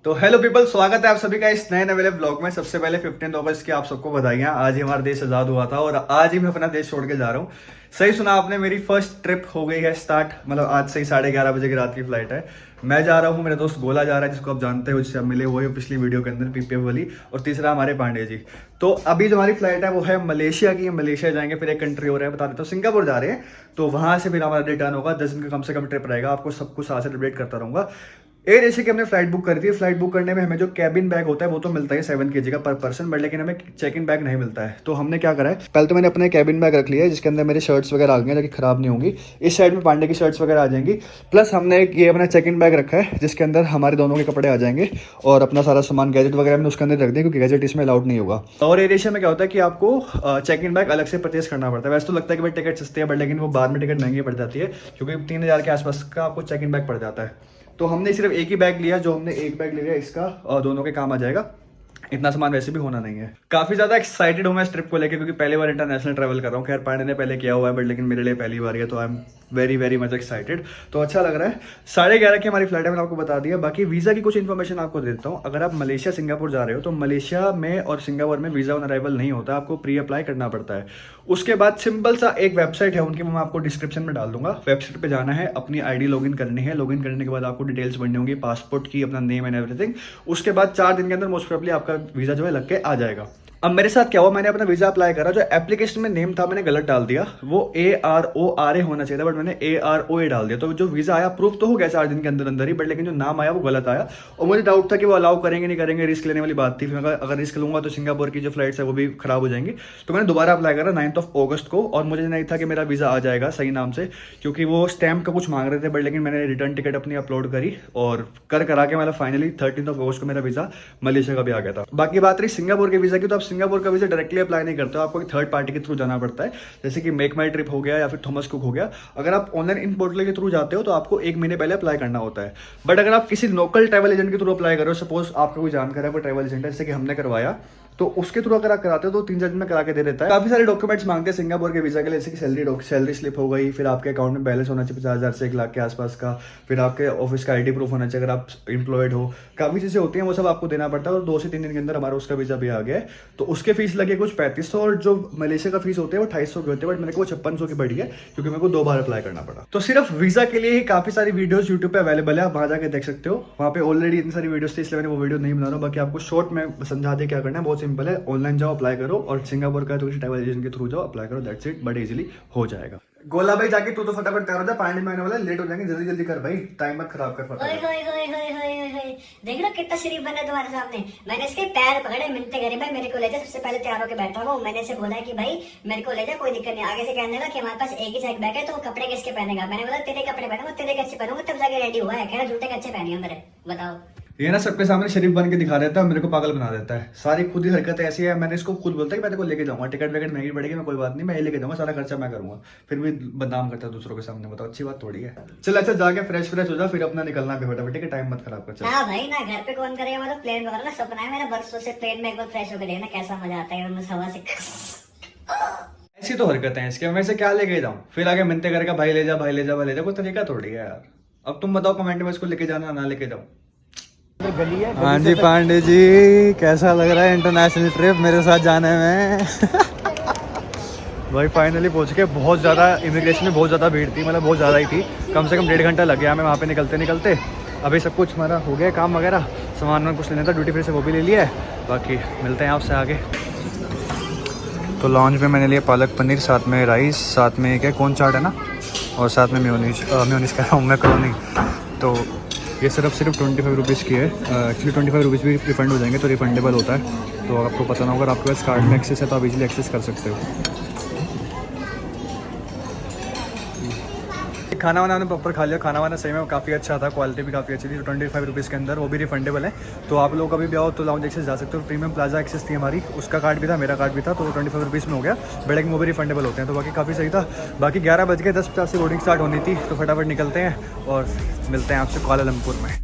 तो hello people, स्वागत है आप सभी का इस नए नवेले ब्लॉग में। सबसे पहले 15 अगस्त की आप सबको बधाइयां। आज ही हमारा देश आजाद हुआ था और आज ही मैं अपना देश छोड़ के जा रहा हूँ। सही सुना आपने, मेरी फर्स्ट ट्रिप हो गई है स्टार्ट। मतलब आज से ही 11:30 बजे की रात की फ्लाइट है। मैं जा रहा हूँ, मेरा दोस्त गोला जा रहा है जिसको आप जानते हो, जिससे आप मिले हुए हो पिछली वीडियो के अंदर, पीपीएफ वाली। और तीसरा हमारे पांडे जी। तो अभी जो हमारी फ्लाइट है वो है मलेशिया की। मलेशिया जाएंगे, फिर एक कंट्री हो रहा है बता देता हूँ, सिंगापुर जा रहे हैं। तो वहां से फिर हमारा रिटर्न होगा। 10 दिन का कम से कम ट्रिप रहेगा। आपको सब कुछ साथ से अपडेट करता रहूंगा। एयर एशिया की हमने फ्लाइट बुक करी थी। फ्लाइट बुक करने में हमें जो कैबिन बैग होता है वो तो मिलता है 7 kg का पर पर्सन, बट लेकिन हमें चेक इन बैग नहीं मिलता है। तो हमने क्या करा है, पहले तो मैंने अपने कैबिन बैग रख लिया है जिसके अंदर मेरे शर्ट्स वगैरह आ गए हैं ताकि खराब नहीं होंगी। इस साइड में पांडे की शर्ट्स वगैरह आ जाएंगी। प्लस हमने ये अपना चेक इन बैग रखा है जिसके अंदर हमारे दोनों के कपड़े आ जाएंगे और अपना सारा सामान गैजेट वगैरह हमने उसके अंदर रख दिया क्योंकि गैजेट इसमें अलाउड नहीं होगा। और एयर एशिया में क्या होता है कि आपको चेक इन बैग अलग से परचेस करना पड़ता है। वैसे तो लगता है कि भाई टिकट सस्ती है, बट लेकिन वो बाद में टिकट महंगी पड़ जाती है क्योंकि 3000 के आसपास का आपको चेक इन बैग पड़ जाता है। तो हमने सिर्फ एक ही बैग लिया, जो हमने एक बैग लिया इसका और दोनों के काम आ जाएगा। इतना सामान वैसे भी होना नहीं है। काफी ज्यादा एक्साइटेड हूँ मैं इस ट्रिप को लेकर क्योंकि पहली बार इंटरनेशनल ट्रैवल कर रहा हूँ। खैर पांडे ने पहले किया हुआ है बट लेकिन मेरे लिए पहली बार है, तो I am very much excited. तो अच्छा लग रहा है। 11:30 की हमारी फ्लाइट है, मैंने आपको बता दिया। बाकी वीजा की कुछ इन्फॉर्मेशन आपको दे देता हूँ। अगर आप मलेशिया सिंगापुर जा रहे हो तो मलेशिया में और सिंगापुर में वीजा ऑन अराइवल नहीं होता, आपको प्री अप्लाई करना पड़ता है। उसके बाद सिंपल सा एक वेबसाइट है उनकी, मैं आपको डिस्क्रिप्शन में डाल दूंगा। वेबसाइट पे जाना है, अपनी आईडी लॉगिन करनी है। लॉगिन करने के बाद आपको डिटेल्स भरनी होंगी, पासपोर्ट की, अपना नेम एंड एवरीथिंग। उसके बाद 4 दिन के अंदर मोस्ट प्रोबेबली आपका वीजा जो है लग के आ जाएगा। अब मेरे साथ क्या हुआ, मैंने अपना वीजा अप्लाई करा, जो एप्लीकेशन में नेम था मैंने गलत डाल दिया। वो ARORA होना चाहिए था बट मैंने AROA डाल दिया। तो जो वीजा आया अप्रूव तो हो गया 4 दिन के अंदर अंदर ही, बट लेकिन जो नाम आया वो गलत आया। और मुझे डाउट था कि वो अलाउ करेंगे नहीं करेंगे, रिस्क लेने वाली बात थी। फिर अगर रिस्क लूंगा तो सिंगापुर की जो फ्लाइट्स है वो भी खराब हो जाएंगी। तो मैंने दोबारा अप्लाई करा 9 अगस्त को। और मुझे नहीं था कि मेरा वीजा आ जाएगा सही नाम से क्योंकि वो स्टैम्प का कुछ मांग रहे थे, बट लेकिन मैंने रिटर्न टिकट अपनी अपलोड करी और करा के मतलब फाइनली 13 अगस्त को मेरा वीजा मलेशिया का भी आ गया था। बाकी बात रही सिंगापुर के वीजा की, तो आप सिंगापुर का वीजा डायरेक्टली अप्लाई नहीं करते हो, आपको एक थर्ड पार्टी के थ्रू जाना पड़ता है, जैसे कि मेक माई ट्रिप हो गया या फिर थॉमस कुक हो गया। अगर आप ऑनलाइन इन पोर्टल के थ्रू जाते हो तो आपको 1 महीने पहले अप्लाई करना होता है। बट अगर आप किसी लोकल ट्रैवल एजेंट के थ्रू अप्लाई करो, सपोज आपका कोई जानकार है, कोई ट्रैवल एजेंट है जैसे कि हमने करवाया, तो उसके थ्रू अगर आप कराते हो तो 3-4 दिन में करा के दे देता है। काफी सारे डॉक्यूमेंट्स मांगते हैं सिंगापुर के वीजा के लिए, जैसे कि सैलरी स्लिप हो गई, फिर आपके अकाउंट में बैलेंस होना चाहिए 50,000 से 1 लाख के आसपास का, फिर आपके ऑफिस का आईडी प्रूफ होना चाहिए अगर आप एम्प्लॉयड हो। काफी चीजें होती हैं, वो सब आपको देना पड़ता है। और 2 से 3 दिन के अंदर हमारा उसका वीजा भी आ गया है। तो उसके फीस लगे कुछ 3500 और जो मलेशिया का फीस होते हैं वो 250 के होते हैं, बट मेरे को 5600 की पड़ी है क्योंकि मेरे को 2 बार अप्लाई करना पड़ा। तो सिर्फ वीजा के लिए ही काफी सारी वीडियोस यूट्यूब पे अवेलेबल है, आप वहां जाके देख सकते हो। वहां पे ऑलरेडी इतनी सारी वीडियोस थी इसलिए मैंने वो वीडियो नहीं बना रहा हूँ। बाकी आपको शॉर्ट में समझा दे क्या करना है, बहुत सिंपल है। ऑनलाइन अप्लाई करो और सिंगापुर का तो किसी ट्रैवल एजेंट के थ्रू जाओ, अप्लाई करो, दैट्स इट, बड़े इजीली हो जाएगा। गोला भाई जाके तू तो फटाफट तैयार हो जा, पानी में आने वाला, लेट हो जाएंगे, जल्दी कर भाई, टाइम मत खराब कर। देख लो कितना शरीफ बना तुम्हारे सामने। मैंने इसके पैर पकड़े, मिलते करे भाई मेरे को ले जा। सबसे पहले तैयार होकर बैठा हुआ, मैंने से बोला कि भाई मेरे को ले जा, कोई दिक्कत नहीं। आगे से कहने लगा कि हमारे पास एक ही साइड बैग है तो कपड़े किसके पहनेगा। मैंने बोला तेरे कपड़े पहनूंगा, तेरे के अच्छे पहनूंगा, तब जाके रेडी हुआ है। कह रहा जूते के अच्छे पहने हो मेरे, बताओ। ये ना सबके सामने शरीफ बन के दिखा देता है, मेरे को पागल बना देता है। सारी खुद ही हरकतें ऐसी है। मैंने इसको खुद बोलता है कि मैं तेरे को लेके जाऊंगा, टिकट विकेट महंगी पड़ेगी, मैं कोई बात नहीं, मैं ये लेके जाऊंगा, सारा खर्चा मैं करूंगा। फिर भी बदनाम करता है दूसरों के सामने, बताओ अच्छी बात थोड़ी है। चल अच्छा जाके फ्रेश हो जा, फिर अपना निकलना है फटाफट, ठीक है, टाइम मत खराब कर। ना भाई ना, घर पे कौन करेगा, मतलब प्लेन वगैरह ना सपना है मेरा बरसों से। प्लेन में एक बार फ्रेश होकर देखना कैसा मजा आता है, हवा से। ऐसी तो हरकतें हैं इसके, मैं से क्या लेके जाऊं, फिर आगे मिनते करेगा भाई ले जा, कोई तरीका थोड़ी है यार। अब तुम बताओ कमेंट में इसको लेके जाना ना लेके जाऊं। हाँ जी पांडे जी, कैसा लग रहा है इंटरनेशनल ट्रिप मेरे साथ जाने में? भाई फाइनली पहुंच के, बहुत ज़्यादा इमिग्रेशन में बहुत ज़्यादा भीड़ थी, मतलब बहुत ज़्यादा ही थी। कम से कम 1.5 घंटा लग गया हमें वहाँ पे निकलते। अभी सब कुछ हमारा हो गया काम वगैरह, सामान कुछ लेना था ड्यूटी फ्री से वो भी ले लिया है। बाकी मिलते हैं आपसे आगे। तो लॉन्च में मैंने लिया पालक पनीर, साथ में राइस, साथ में क्या कौन चाट है ना, और साथ में मेयोनीज कह रहा हूँ, मैकरोनी। तो ये सिर्फ 25 रुपीज़ की है। एक्चुअली 25 रुपीज़ भी रिफंड हो जाएंगे, तो रिफंडेबल होता है। तो आपको पता ना होगा, आपके पास कार्ड में एक्सेस है तो आप इजीली एक्सेस कर सकते हो। खाना वाना हमने प्रॉपर खा लिया। खाना वाना सही में काफ़ी अच्छा था, क्वालिटी भी काफ़ी अच्छी थी। 25 रुपीज़ के अंदर, वो भी रिफंडेबल है। तो आप लोग कभी भी आओ तो लाउंज एक्सेस जा सकते हो। प्रीमियम प्लाजा एक्सेस थी हमारी, उसका कार्ड भी था, मेरा कार्ड भी था, तो 25 रुपीज़ में हो गया। बट लेकिन वो भी रिफंडेबल होते हैं, तो बाकी काफ़ी सही था। बाकी 11 बज के 10:50 से बोर्डिंग स्टार्ट होनी थी, तो फटाफट निकलते हैं और मिलते हैं आपसे कुआलालंपुर में।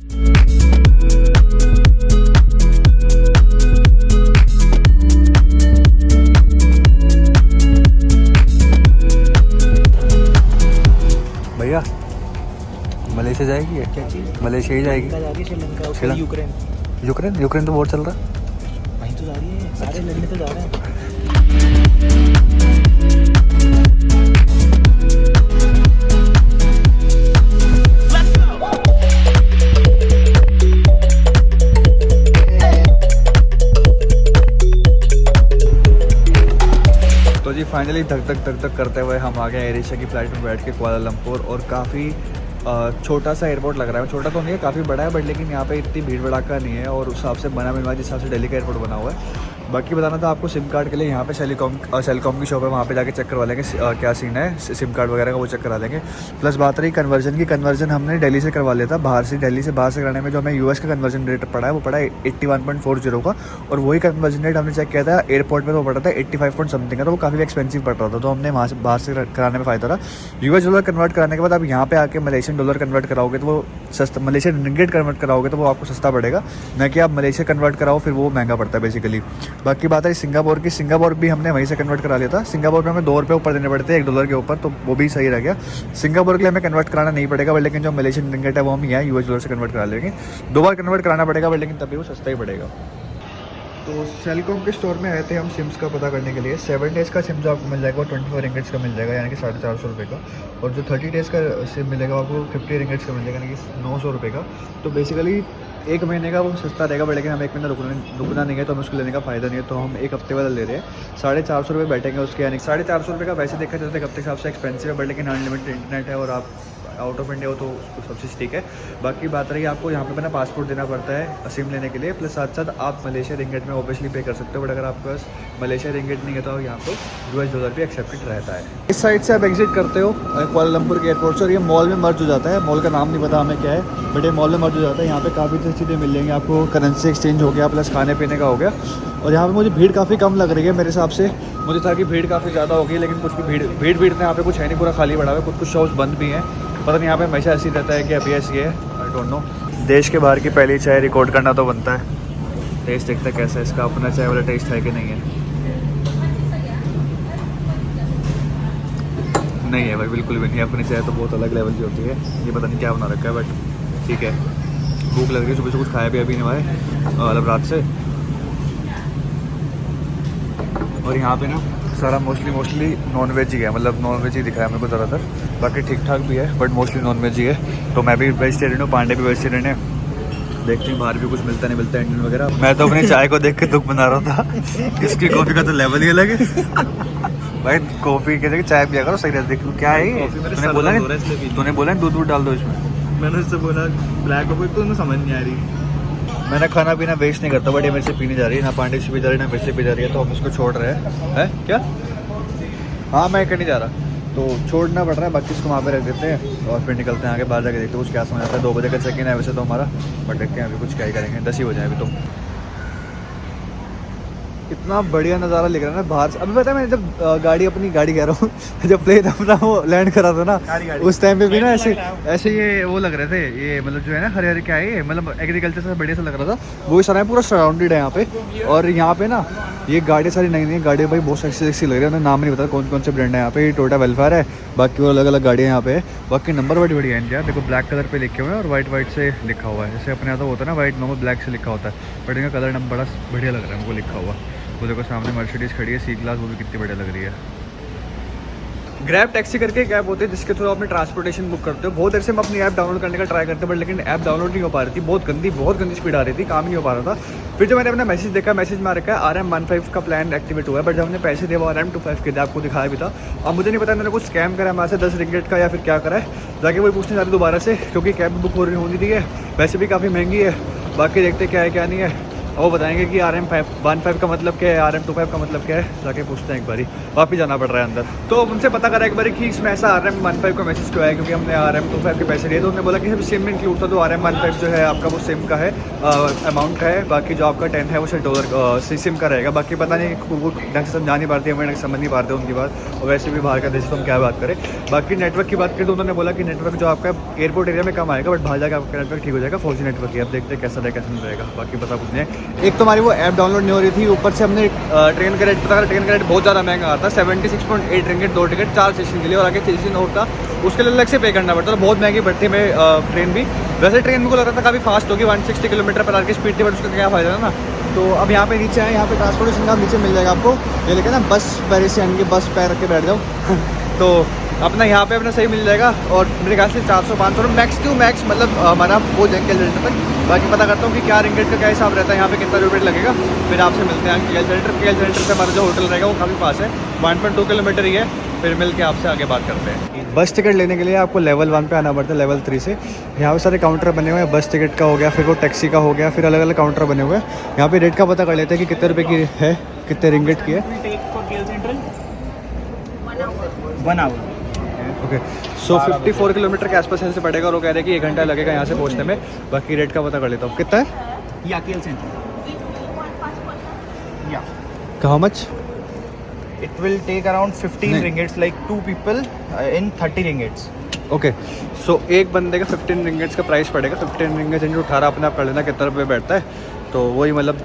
मलेशिया जाएगी, क्या चीज़? मलेशिया ही जाएगी, श्रीलंका, यूक्रेन। यूक्रेन तो वॉर चल रहा है। वहीं तो जा रही है, सारे लड़ने तो जा रहे हैं। तो जी फाइनली धक धक करते हुए हम आ गए एयर एशिया की फ़्लाइट में बैठ के कुआलालंपुर। और काफ़ी छोटा सा एयरपोर्ट लग रहा है, छोटा तो नहीं है, काफ़ी बड़ा है, बट लेकिन यहाँ पे इतनी भीड़ भड़ाका नहीं है और उस हिसाब से बना मिलवा जिस हिसाब से दिल्ली का एयरपोर्ट बना हुआ है। बाकी बताना था आपको सिम कार्ड के लिए यहाँ पे सेलिकॉम की शॉप है, वहाँ पे जाके चेक करवा लेंगे क्या सीन है सिम कार्ड वगैरह का, वो चेक करा लेंगे। प्लस बात रही कन्वर्जन की, कन्वर्जन हमने दिल्ली से करवा लिया था, दिल्ली से बाहर से कराने में जो हमें यूएस का कन्वर्जन रेट पड़ा है वो पड़ा है 81.40 का, और वही कन्वर्जन रेट हमने चेक किया था एयरपोर्ट में तो पड़ा था 85 पॉइंट समथिंग का, तो वो काफ़ी एक्सपेंसिव पड़ रहा था, तो हमने वहाँ से बाहर से कराने में फ़ायदा था। यूएस डॉलर कन्वर्ट कराने के बाद आप यहाँ पे आके मलेशियन डॉलर कन्वर्ट कराओगे तो वो सस्ता, मलेशियन रिंगिट कन्वर्ट कराओगे तो वो आपको सस्ता पड़ेगा, न कि आप मलेशिया कन्वर्ट कराओ फिर वो महंगा पड़ता है बेसिकली। बाकी बात है सिंगापुर की, सिंगापुर भी हमने वहीं से कन्वर्ट करा लिया था। सिंगापुर में हमें ₹2 ऊपर देने पड़ते हैं $1 के ऊपर, तो वो भी सही रह गया। सिंगापुर के लिए हमें कन्वर्ट कराना नहीं पड़ेगा, बट लेकिन जो मलेशियन रिंगिट है वो हम यहाँ यूएस डॉलर से कन्वर्ट करा लेंगे। 2 बार कन्वर्ट कराना पड़ेगा, बट लेकिन तभी वो सस्ता ही पड़ेगा। तो सेलकॉम के स्टोर में आए थे हम सिम्स का पता करने के लिए। 7 डेज़ का सिम जो आपको मिल जाएगा वो 24 रिंगिट्स का मिल जाएगा, यानी कि ₹450 का, और जो 30 डेज़ का सिम मिलेगा आपको 50 रिंगिट्स का मिल जाएगा, यानी कि ₹900 का। तो बेसिकली 1 महीने का वो सस्ता रहेगा, बट लेकिन हम 1 महीना रुकना नहीं है, तो हमें उसको लेने का फ़ायदा नहीं है, तो हम 1 हफ्ते वाला ले रहे हैं। ₹450 बैठेंगे उसके, यानी ₹450 का वैसे देखा जाए तो 1 हफ्ते के हिसाब से एक्सपेंसिव है, बट लेकिन अनलिमिटेड इंटरनेट है और आप आउट ऑफ इंडिया हो तो सब चीज़ ठीक है। बाकी बात रही आपको यहाँ पे अपना पासपोर्ट देना पड़ता है सिम लेने के लिए, प्लस साथ साथ आप मलेशिया रिंगिट में ऑब्वियसली पे कर सकते हो, बट अगर आपके पास मलेशिया रिंगिट नहीं है तो यहाँ पे यूएस डॉलर भी एक्सेप्टेड रहता है। इस साइड से आप एग्जिट करते हो कुआलालंपुर के एयरपोर्ट से, और ये मॉल में मर्ज हो जाता है, मॉल का नाम नहीं पता हमें क्या है, बट ये मॉल में मर्ज हो जाता है। यहाँ पे काफ़ी अच्छी चीज़ें मिल जाएंगी आपको, करेंसी एक्सचेंज हो गया, प्लस खाने पीने का हो गया। और यहाँ पे मुझे भीड़ काफ़ी कम लग रही है मेरे हिसाब से, मुझे था कि भीड़ काफ़ी ज़्यादा होगी, लेकिन कुछ भी भीड़ तो यहाँ पे कुछ है नहीं, पूरा खाली पड़ा हुआ है, कुछ शॉप्स बंद भी हैं, पता नहीं यहाँ पे हमेशा ऐसे ही रहता है कि अभी ऐसी है, आई डोंट नो। देश के बाहर की पहली चाय रिकॉर्ड करना तो बनता है, टेस्ट देखते हैं कैसा है इसका, अपना चाय वाला टेस्ट है कि नहीं है। नहीं है भाई, बिल्कुल भी नहीं, अपनी चाय तो बहुत अलग लेवल की होती है। ये पता नहीं क्या बना रखा है, बट ठीक है। भूख लग रही है, सुबह से कुछ खाया भी अभी नहीं भाई, मतलब रात से। और यहाँ पे ना सारा मोस्टली नॉन वेज ही है, मतलब नॉन वेज ही दिखा है मेरे को ज़्यादातर, बाकी ठीक ठाक भी है, बट मोस्टली नॉन वेज ही है। तो मैं भी वेजिटेरियन हूँ, पांडे भी वेजिटेरियन है, देखते हैं बाहर भी कुछ मिलता नहीं मिलता इंडियन वगैरह। मैं तो अपनी चाय को देख के दुख बना रहा था, इसकी कॉफ़ी का तो लेवल ही अलग है भाई। कॉफ़ी के जगह चाय पिया करो, सही रहती है। क्या है तूने बोला दूध डाल दो इसमें, मैंने उससे बोला ब्लैक कॉफी, तो उन्हें समझ नहीं आ रही। मैंने खाना पीना वेस्ट नहीं करता, बट ये मेरे से पीनी जा रही है, ना पांडे से पी जा रही है ना मेरे से पी जा रही है, तो हम इसको छोड़ रहे हैं। क्या? हाँ मैं कहीं नहीं जा रहा, तो छोड़ना पड़ रहा है, बाकी इसको वहाँ पे रख देते हैं और फिर निकलते हैं आगे, बाहर जाके देखते हैं कुछ क्या समझ आता है। 2 बजे का चेक इन है वैसे तो हमारा, बट देखते हैं अभी कुछ क्या ही करेंगे, 10 ही हो जाए अभी तो। इतना बढ़िया नज़ारा लिख रहा है ना बाहर से। अभी पता है, मैंने जब अपनी गाड़ी कह रहा हूँ जब प्लेन अपना वो लैंड करा था ना, उस टाइम पे भी ना ऐसे ये वो लग रहे थे, ये मतलब जो है ना हरे हरे क्या है, ये मतलब एग्रीकल्चर से बढ़िया सा लग रहा था। वो सारा पूरा सराउंडेड है यहाँ पे, और यहाँ पे ना ये गाड़ी सारी नई नई गाड़ी भाई बहुत सेक्सी लग रही है। उन्हें नाम नहीं पता कौन कौन से ब्रांड है यहाँ पे। टोयोटा वेलफेयर है, बाकी और अलग अलग गाड़ियाँ यहाँ पे है, बाकी नंबर बड़ी बढ़िया है इनके। देखो ब्लैक कलर पे लिखे हुए हैं और वाइट से लिखा हुआ है, जैसे अपने यहाँ तो होता है ना वाइट नंबर ब्लैक से लिखा होता है, बट इनका कलर नंबर बड़ा बढ़िया लग रहा है मुझको लिखा हुआ। वो देखो सामने मर्सिडीज खड़ी है सी क्लास, वो भी कितनी बढ़िया लग रही है। ग्रैब टैक्सी करके एक ऐप होती है जिसके थ्रू अपने ट्रांसपोर्टेशन बुक करते हो। बहुत देर से हम अपनी ऐप डाउनलोड करने का ट्राई करते हैं, बट लेकिन ऐप डाउनलोड नहीं हो पा रही थी, बहुत गंदी स्पीड आ रही थी, काम नहीं हो पा रहा था। फिर जब मैंने अपना मैसेज देखा, मैसेज में आ रखा है RM15 का प्लान एक्टिवेट हुआ है, बट जब हमने पैसे दिए वो RM25 के लिए आपको दिखाया भी था। अब मुझे नहीं पता मैंने कुछ स्कैम करा हमारे से 10 रिंगिट का या फिर क्या करा है, जाके वही पूछने जाते दोबारा से, क्योंकि कैब बुक होनी थी है, वैसे भी काफ़ी महंगी है। बाकी देखते क्या है क्या नहीं है, वो बताएंगे कि RM15 का मतलब क्या है, RM25 का मतलब क्या है, जाके पूछते हैं एक बारी। वापस जाना पड़ रहा है अंदर, तो उनसे पता करा एक बारी कि इसमें ऐसा RM15 का मैसेज क्यों आया, क्योंकि हमने RM25 के पैसे लिए, तो उन्होंने बोला कि सिम में इंक्लूड था, तो RM15 जो है आपका वो सिम का है अमाउंट का है, बाकी जो आपका 10 है वो $100 सिम का रहेगा। बाकी पता नहीं वो ढंग से समझा नहीं पाते, हमें समझ नहीं पाते उनकी बात, और वैसे भी बाहर का देश तो हम क्या बात करें। बाकी नेटवर्क की बात करें तो उन्होंने बोला कि नेटवर्क जो आपका एयरपोर्ट एरिया में कम आएगा, बट बाहर जाकर आपका नेटवर्क ठीक हो जाएगा, 4G नेटवर्क है। अब देखते हैं कैसा रहेगा कैसा नहीं रहेगा, बाकी पता कुछ नहीं है। एक तो हमारी वो ऐप डाउनलोड नहीं हो रही थी, ऊपर से हमने ट्रेन का रेट पता करा, ट्रेन का रेट बहुत ज़्यादा महंगा आता है, 76.8 रिंगिट 2 टिकट 4 स्टेशन के लिए, और आगे स्टेशन और था उसके लिए अलग से पे करना पड़ता, तो बहुत महंगी पड़ती है ट्रेन भी। वैसे ट्रेन मेरे को लग रहा था काफ़ी फास्ट होगी, 160 किलोमीटर पर आवर की स्पीड थी, बट उसका क्या फ़ायदा ना। तो अब यहाँ पे नीचे आए, यहाँ पे ट्रांसपोर्टेशन का नीचे मिल जाएगा आपको, ये लेके ना बस पेरिसियन की बस पैर रख के बैठ जाओ तो अपना यहाँ पे अपना सही मिल जाएगा। और मेरे ख्याल से 400-500 मैक्स टू मैक्स मतलब हमारा हो जाएंगे KL सेंटर तक। बाकी पता करता हूँ कि क्या रिंगेट का क्या हिसाब रहता है, यहाँ पे कितना रुपये लगेगा, फिर आपसे मिलते हैं KL सेंटर से हमारा जो होटल रहेगा वो काफ़ी पास है, 1.2 किलोमीटर ही है। फिर मिल के आपसे आगे बात करते हैं। बस टिकट लेने के लिए आपको लेवल 1 पे आना पड़ता है, लेवल 3 से। यहाँ पे सारे काउंटर बने हुए हैं, बस टिकट का हो गया, फिर वो टैक्सी का हो गया, फिर अलग अलग काउंटर बने हुए हैं। यहाँ पे रेट का पता कर लेते हैं कि कितने रुपए की है, कितने रिंगेट की है। 1 आवर। ओके, सो 54 किलोमीटर के आसपास ऐसे पड़ेगा, और वो कह रहे हैं कि 1 घंटा लगेगा यहाँ से पहुँचने में। बाकी रेट का पता कर लेता हूँ, कितना है या KL सेंटर। या how much? It will take around 15 नहीं। ringgits, like 2 people in 30 ringgits. Okay, सो एक बंदे का 15 रिंगेट्स का प्राइस पड़ेगा। 15 रिंगेट्स इंटू 18 अपने आप कर लेना कितना रुपये बैठता है, तो वही मतलब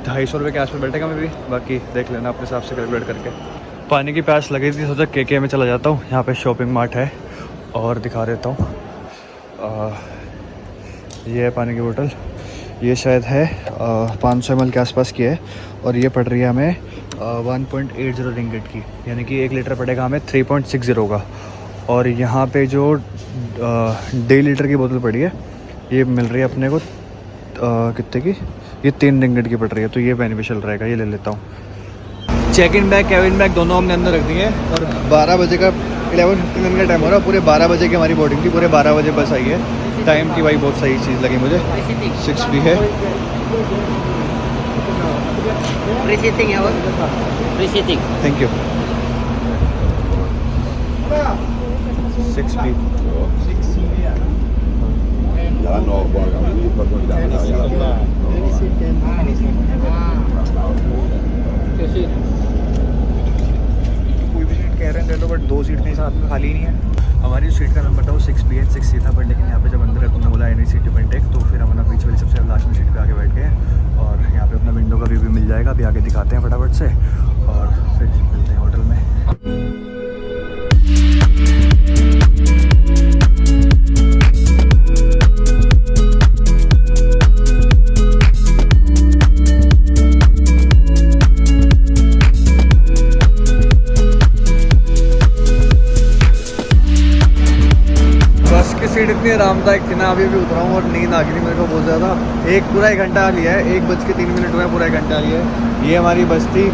250 रुपये के आसपास बैठेगा मैं भी। बाकी देख लेना अपने हिसाब से कैलकुलेट करके। पानी की प्यास लगी थी, सोचा KK में चला जाता हूँ, यहाँ पे शॉपिंग मार्ट है, और दिखा देता हूँ। ये है पानी की बोतल, ये शायद है 500 ml के आसपास की है, और ये पड़ रही है हमें 1.80 रिंगिट की, यानी कि 1 लीटर पड़ेगा हमें 3.60 का। और यहाँ पे जो 1.5 लीटर की बोतल पड़ी है, ये मिल रही है अपने को कितने की, ये 3 रिंगिट की पड़ रही है, तो ये बेनिफिशियल रहेगा, ये ले लेता हूँ। Check in bag, cabin bag दोनों हमने अंदर रख दिए हैं, और 12 बजे का 11:59 का टाइम हो रहा है। पूरे 12 बजे की हमारी बोर्डिंग थी, पूरे 12 बजे बस आई है। टाइम की भाई बहुत सही चीज़ लगी मुझे, 6 भी है। Thank you. 6 भी कोई भी सीट कह रहे हैं ले लो, बट 2 सीट नहीं साथ में खाली नहीं है। हमारी जो सीट का नंबर था वो 6B है, 6C था, बट लेकिन यहाँ पे जब अंदर है तुमने बोला एनी सीट डिपेंड टेक, तो फिर हम अपना बीच वाली सबसे लास्ट में सीट पे आके बैठ गए। और यहाँ पे अपना विंडो का व्यू भी मिल जाएगा, अभी आगे दिखाते हैं फटाफट से, और फिर मिलते हैं होटल में। सीट इतनी आरामदायक थी ना, अभी भी उतरा हूँ और नींद आ गई थी मेरे को बहुत ज़्यादा। पूरा 1 घंटा लिया है, 1:03 हुआ है, पूरा 1 घंटा लिया है। ये हमारी बस थी,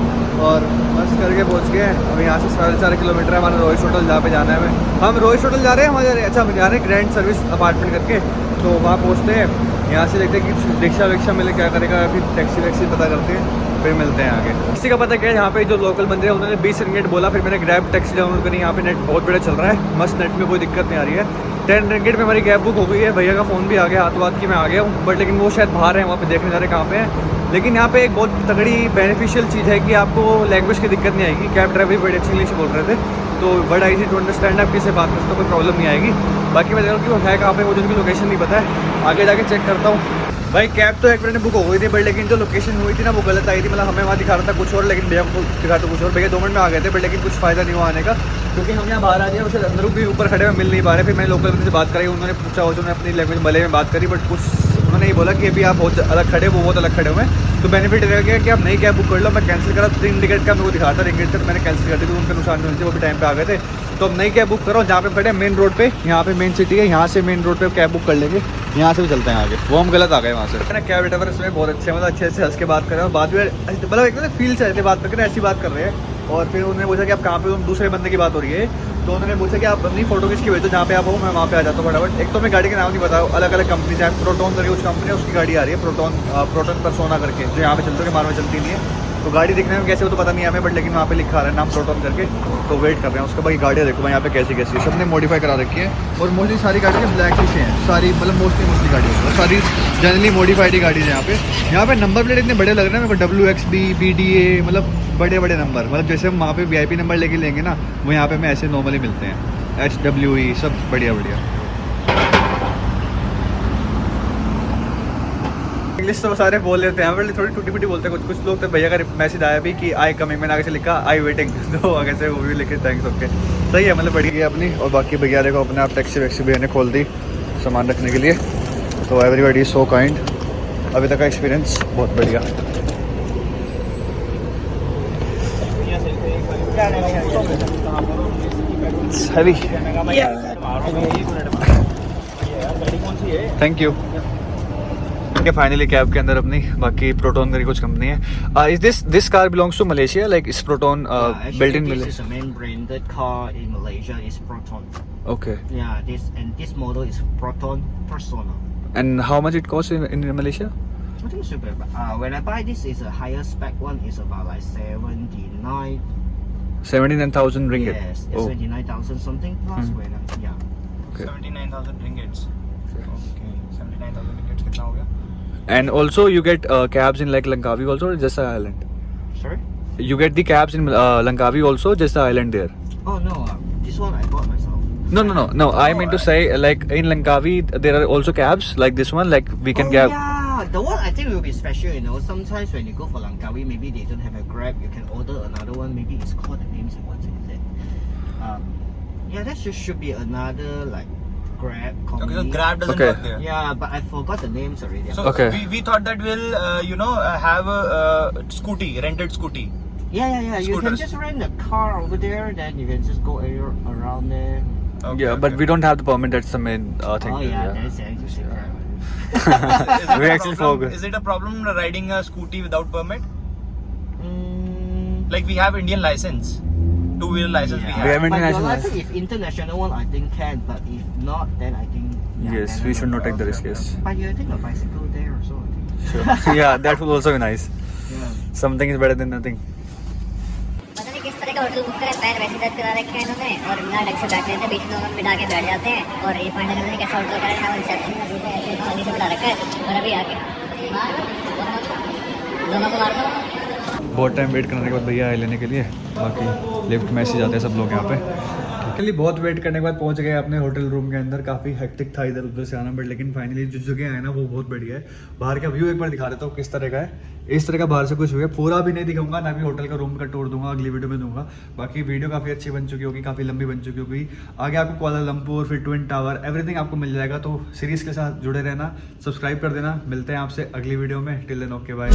और बस करके पहुँच गए। अब यहाँ से 4.5 किलोमीटर है हमारा रॉयस होटल, जहाँ पे जाना है हमें। हम रॉयस होटल जा रहे हैं, हमारे अच्छा हम जा रहे हैं ग्रैंड सर्विस अपार्टमेंट करके, तो वहाँ पहुँचते हैं। यहाँ से देखते हैं कि रिक्शा विक्शा मिले क्या करेगा, फिर टैक्सी वैक्सी पता करते हैं, फिर मिलते हैं आगे। किसी का पता क्या है, यहाँ पे जो लोकल बंदे हैं उन्होंने 20 रिंगिट बोला, फिर मैंने ग्रैब टैक्सी डाउनलोड करी। यहाँ पे नेट बहुत बड़ा चल रहा है, मस्त नेट में कोई दिक्कत नहीं आ रही है। 10 रिंगिट में हमारी कैब बुक हो गई है, भैया का फ़ोन भी आ गया हाथ वाथ की, मैं आ गया हूँ, बट लेकिन वो शायद बाहर है, वहाँ पे देखने जा रहे कहाँ पे हैं। लेकिन यहाँ पे एक बहुत तगड़ी बेनिफिशियल चीज़ है कि आपको लैंग्वेज की दिक्कत नहीं आएगी। कैब ड्राइवर भी बड़ी अच्छी इंग्लिश बोल रहे थे, तो बड़ा ईजी टू अंडरस्टैंड, आप किसी बात में तो कोई प्रॉब्लम नहीं आएगी। बाकी मैं देख रहा हूँ कि वो है कहाँ पे, मुझे उनकी लोकेशन नहीं पता है, आगे जाके चेक करता हूँ। भाई कैब तो एक मिनट बुक हो गई थी, बट लेकिन जो लोकेशन हुई थी ना वो गलत आई थी, मतलब हमें वहाँ दिखा रहा था कुछ और, लेकिन भैया को दिखा रहा था कुछ और। भैया 2 मिनट में आ गए थे, बट लेकिन कुछ फ़ायदा नहीं हुआ आने का, क्योंकि हम यहाँ बाहर आ गए, उससे अंदर भी ऊपर खड़े हुए मिल नहीं पा रहे। फिर मैंने लोकल बंदे से बात करी, उन्होंने पूछा हो, तो उन्होंने अपनी लैंग्वेज मलय में बात करी, बट कुछ उन्होंने ये बोला कि अभी आप बहुत अलग खड़े, वो बहुत अलग खड़े हुए हैं। तो बेनिफिट रहेगा कि आप नई कैब बुक कर लो। मैं कैंसिल करा, 3 टिकट का मेरे को दिखा था रिंगिट से, मैंने कैंसिल कर दी, तो उनके नुकसान नहीं, वो भी टाइम पे आ गए थे। तो अब नई कैब बुक करो, जहाँ पे खड़े मेन रोड पे, यहाँ पे मेन सिटी है, यहाँ से मेन रोड पे कैब बुक कर लेंगे, यहाँ से भी चलते हैं आगे। वो हम गलत आ गए वहाँ से। कैब ड्राइवर इसमें बहुत अच्छे, मतलब अच्छे से हंस के बात कर रहे हैं, बात भी मतलब एक ना फील से ऐसे बात करके ऐसी बात कर रहे हैं। और फिर उन्होंने पूछा कि आप कहाँ पे, दूसरे बंदे की बात हो रही है, तो उन्होंने पूछा कि आप अपनी फोटो किसकी भेजो, जहाँ पे आप हो मैं वहाँ पे आ जाता हूँ फटाफट। एक तो मैं गाड़ी के नाम नहीं बताया, अलग अलग कंपनी, चाहे प्रोटोन करके उस कंपनी है, उसकी गाड़ी आ रही है प्रोटोन परसोना करके, जो यहाँ पे चलते हो, मार में चलती नहीं है। तो गाड़ी दिखने में कैसे हो तो पता नहीं हमें, बट लेकिन वहाँ पे लिखा रहा है नाम प्रोटोन करके, तो वेट कर रहे हैं उसका। बाकी गाड़ियाँ देखो मैं यहाँ पे कैसी कैसी सबने मॉडिफाई करा रखी है, और मोस्टली सारी गाड़ियाँ ब्लैक ही से हैं सारी, मतलब मोस्टली गाड़ी है सारी जनरली मॉडिफाइड ही गाड़ी है। यहाँ पे नंबर प्लेट इतने बड़े लग रहे हैं मेरे को, WXB BDA, मतलब बड़े बड़े नंबर, मतलब जैसे हम वहाँ पे VIP नंबर लेके लेंगे ना, वो यहाँ पे हमें ऐसे नॉर्मली मिलते हैं, HWE सब बढ़िया बढ़िया। इंग्लिश तो सारे बोल लेते हैं बट थोड़ी टूटी फूटी बोलते हैं कुछ लोग। तो भैया का मैसेज आया भी कि आई कमिंग, मैंने आगे से लिखा आई वेटिंग, तो आगे से वो भी लिखे थैंक्स। ओके सही है, मतलब बढ़िया अपनी। और बाकी भैया देखो अपने आप टैक्सी वैक्सी भैया ने खोल दी सामान रखने के लिए, तो एवरीबॉडी इज सो काइंड। अभी तक का एक्सपीरियंस बहुत बढ़िया। Heavy, thank you. Finally cab के अंदर अपनी, बाकी प्रोटोन करके कुछ कंपनी है। Is this car belongs to Malaysia, like is Proton built in This is Malaysia? the main branded car in Malaysia is Proton. Okay, Yeah, this model is Proton Persona. And how much it cost in Malaysia? I think super. When I buy this is a higher spec one is about like 79,000 ringgit. Yes, Oh, 79,000 something plus Hmm. when yeah. okay. 79,000 ringgits. Okay, 79,000 ringgits कितना हो गया? And also you get cabs in like Langkawi also, or just the island? Sorry? You get the cabs in Langkawi also, just the island there? Oh no, this one I bought myself. No. I mean to say, like in Langkawi there are also cabs like this one, like we can Oh grab. yeah, the one I think will be special. You know, sometimes when you go for Langkawi, maybe they don't have a Grab. You can order another one. Maybe it's called the names and what's it? Yeah, that should be another like Grab company. Okay, so Grab doesn't Okay. work there. Yeah, but I forgot the names already. So Okay. we thought that we'll have a scooty, rented scooty. Yeah. You can Scooters. just rent a car over there. Then you can just go around there. Okay, Yeah, but okay. we don't have the permit. That's the main thing. Oh yeah, that's actually Grab. Is it We a actually problem- forgot. Is it a problem riding a scooty without permit? Mm, Like we have Indian license, two-wheeler license we yeah. have. We have But your international license, if international one, I think can. But if not, then I think. Yeah, Yes, then we I should don't not take the know. risk. Yes. But you take a bicycle there also. I think. Sure. Yeah, that will also be nice. Yeah. Something is better than nothing. पता नहीं किस तरह का hotel book करा, पैर वैसे दर्द करा रखे हैं इन्होंने, और बिना ढंग से बैठने से बीच में दोनों बिठा के बैठ जाते हैं। और ये पांडे ने कैसा होटल करा है, रिसेप्शन में बैठे ऐसे खाली से बिठा रखा है। और अभी आके दोनों को मार दो। बहुत टाइम वेट करने के बाद भैया आए लेने के लिए, बाकी लिफ्ट मैसेज आते हैं सब लोग यहाँ पे। फाइनली बहुत वेट करने के बाद पहुंच गए अपने होटल रूम के अंदर। काफ़ी हेक्टिक था इधर उधर से आना, बट लेकिन फाइनली जो जगह है ना वो बहुत बढ़िया है। बाहर का व्यू एक बार दिखा देता हूँ किस तरह का है। इस तरह का बाहर से कुछ हुआ है, पूरा भी नहीं दिखाऊंगा, ना भी होटल का रूम का टूर दूंगा, अगली वीडियो में दूंगा। बाकी वीडियो काफ़ी अच्छी बन चुकी होगी, काफ़ी लंबी बन चुकी होगी। आगे आपको कुआलालंपुर, फिर ट्विन टावर, एवरीथिंग आपको मिल जाएगा। तो सीरीज़ के साथ जुड़े रहना, सब्सक्राइब कर देना। मिलते हैं आपसे अगली वीडियो में। Till then okay bye.